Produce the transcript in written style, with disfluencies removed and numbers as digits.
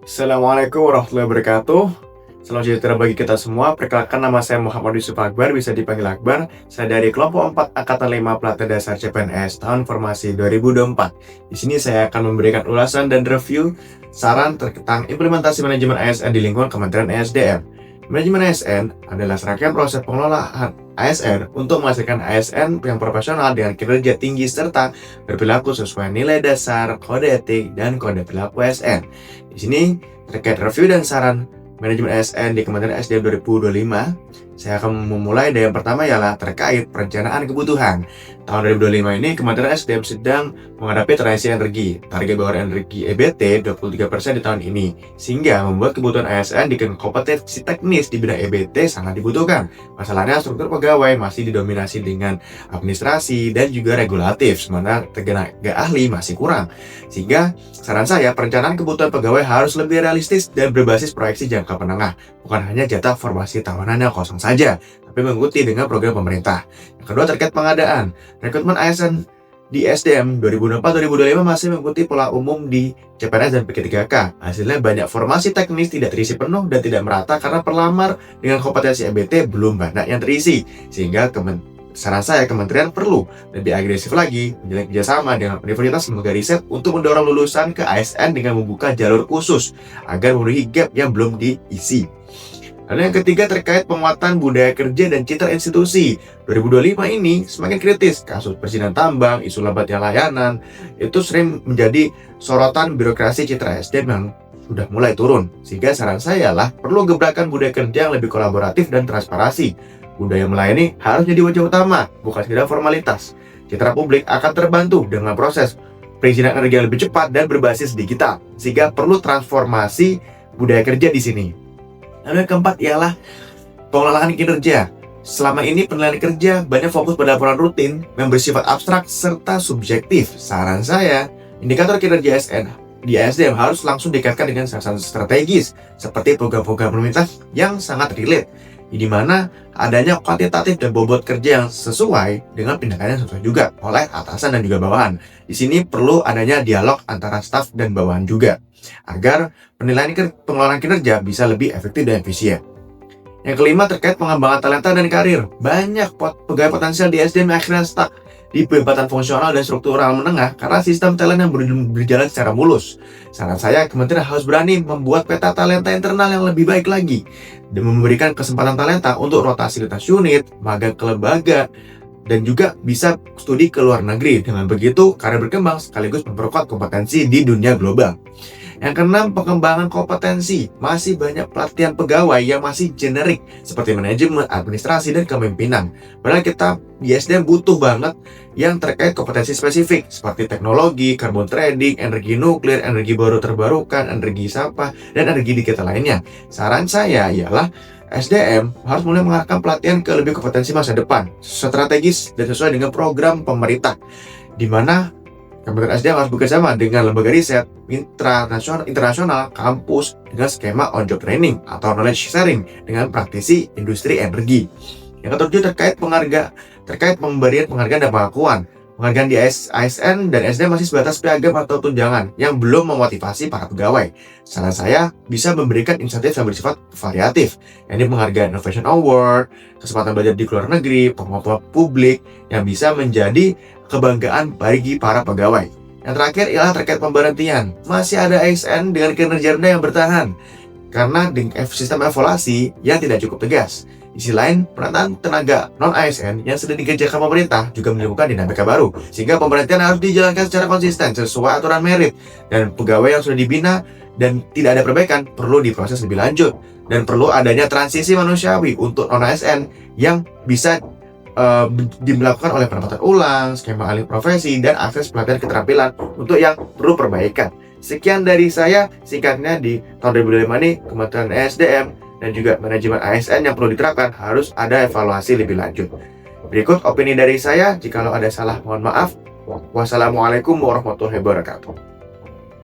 Assalamualaikum warahmatullahi wabarakatuh. Salam sejahtera bagi kita semua. Perkenalkan, nama saya Muhammad Yusuf Akbar, bisa dipanggil Akbar. Saya dari kelompok 4 Angkatan 5 Pelatihan Dasar CPNS tahun formasi 2024. Di sini saya akan memberikan ulasan dan review saran tentang implementasi manajemen ASN di lingkungan Kementerian ESDM. Manajemen ASN adalah serangkaian proses pengelolaan ASN untuk menghasilkan ASN yang profesional dengan kinerja tinggi serta berperilaku sesuai nilai dasar, kode etik, dan kode perilaku ASN. Di sini terkait review dan saran manajemen ASN di Kementerian ESDM 2025, saya akan memulai dari yang pertama ialah terkait perencanaan kebutuhan. Tahun 2025 ini Kementerian ESDM sedang menghadapi transisi energi. Target bawaan energi EBT 23% di tahun ini, sehingga membuat kebutuhan ASN dengan kompetensi teknis di bidang EBT sangat dibutuhkan. Masalahnya struktur pegawai masih didominasi dengan administrasi dan juga regulatif, sementara tenaga ahli masih kurang. Sehingga saran saya, perencanaan kebutuhan pegawai harus lebih realistis dan berbasis proyeksi jangka menengah, bukan hanya jatah formasi tahunan yang kosong saja, tapi mengikuti dengan program pemerintah. Yang kedua terkait pengadaan. Rekrutmen ASN di SDM 2004-2025 masih mengikuti pola umum di CPNS dan P3K. Hasilnya banyak formasi teknis tidak terisi penuh dan tidak merata karena pelamar dengan kompetensi EBT belum banyak yang terisi. Sehingga saran saya, kementerian perlu lebih agresif lagi menjalin kerjasama dengan universitas lembaga riset untuk mendorong lulusan ke ASN dengan membuka jalur khusus agar memenuhi gap yang belum diisi. Lalu yang ketiga terkait penguatan budaya kerja dan citra institusi. 2025 ini semakin kritis. Kasus perizinan tambang, isu lambatnya layanan, itu sering menjadi sorotan birokrasi citra SDM yang sudah mulai turun. Sehingga saran saya lah perlu gebrakan budaya kerja yang lebih kolaboratif dan transparansi. Budaya melayani harus jadi wajah utama, bukan sekedar formalitas. Citra publik akan terbantu dengan proses perizinan energi yang lebih cepat dan berbasis digital. Sehingga perlu transformasi budaya kerja di sini. Lalu yang keempat ialah pengelolaan kinerja. Selama ini penilaian kerja banyak fokus pada laporan rutin yang bersifat abstrak serta subjektif. Saran saya, indikator kinerja ASN di ASDM harus langsung dikaitkan dengan sasaran strategis seperti program-program pemerintah yang sangat relate, di mana adanya kuantitatif dan bobot kerja yang sesuai dengan tindakan yang sesuai juga oleh atasan dan juga bawahan. Di sini perlu adanya dialog antara staf dan bawahan juga, agar penilaian pengelolaan kinerja bisa lebih efektif dan efisien. Yang kelima terkait pengembangan talenta dan karir. Banyak pegawai potensial di SDM akhirnya stuck di jabatan fungsional dan struktural menengah karena sistem talent yang berjalan secara mulus. Saran saya, kementerian harus berani membuat peta talenta internal yang lebih baik lagi dan memberikan kesempatan talenta untuk rotasi lintas unit, magang ke lembaga, dan juga bisa studi ke luar negeri. Dengan begitu, karir berkembang sekaligus memperkuat kompetensi di dunia global. Yang keenam, pengembangan kompetensi. Masih banyak pelatihan pegawai yang masih generik seperti manajemen, administrasi, dan kepemimpinan. Padahal kita di SDM butuh banget yang terkait kompetensi spesifik seperti teknologi, carbon trading, energi nuklir, energi baru terbarukan, energi sampah, dan energi digital lainnya. Saran saya ialah SDM harus mulai mengarahkan pelatihan ke lebih kompetensi masa depan, strategis dan sesuai dengan program pemerintah, di mana Kementerian SDM harus bekerjasama dengan lembaga riset internasional, kampus dengan skema on-job training atau knowledge sharing dengan praktisi industri energi. Yang ketujuh terkait pemberian penghargaan dan pengakuan. Penghargaan di ASN dan SDM masih sebatas piagam atau tunjangan yang belum memotivasi para pegawai. Saran saya bisa memberikan insentif yang bersifat variatif, yakni penghargaan Innovation Award, kesempatan belajar di luar negeri, penguatan publik yang bisa menjadi kebanggaan bagi para pegawai. Yang terakhir ialah terkait pemberhentian. Masih ada ASN dengan kinerja rendah yang bertahan karena sistem evaluasi yang tidak cukup tegas. Di sisi lain, penataan tenaga non-ASN yang sedang dikerjakan pemerintah juga menimbulkan dinamika baru, sehingga pemberhentian harus dijalankan secara konsisten sesuai aturan merit, dan pegawai yang sudah dibina dan tidak ada perbaikan perlu diproses lebih lanjut, dan perlu adanya transisi manusiawi untuk non-ASN yang bisa dilakukan oleh penempatan ulang, skema alih profesi, dan akses pelatihan keterampilan untuk yang perlu perbaikan. Sekian dari saya, singkatnya di tahun 2025 ini Kementerian ESDM dan juga manajemen ASN yang perlu diterapkan harus ada evaluasi lebih lanjut. Berikut opini dari saya, jikalau ada salah mohon maaf. Wassalamualaikum warahmatullahi wabarakatuh.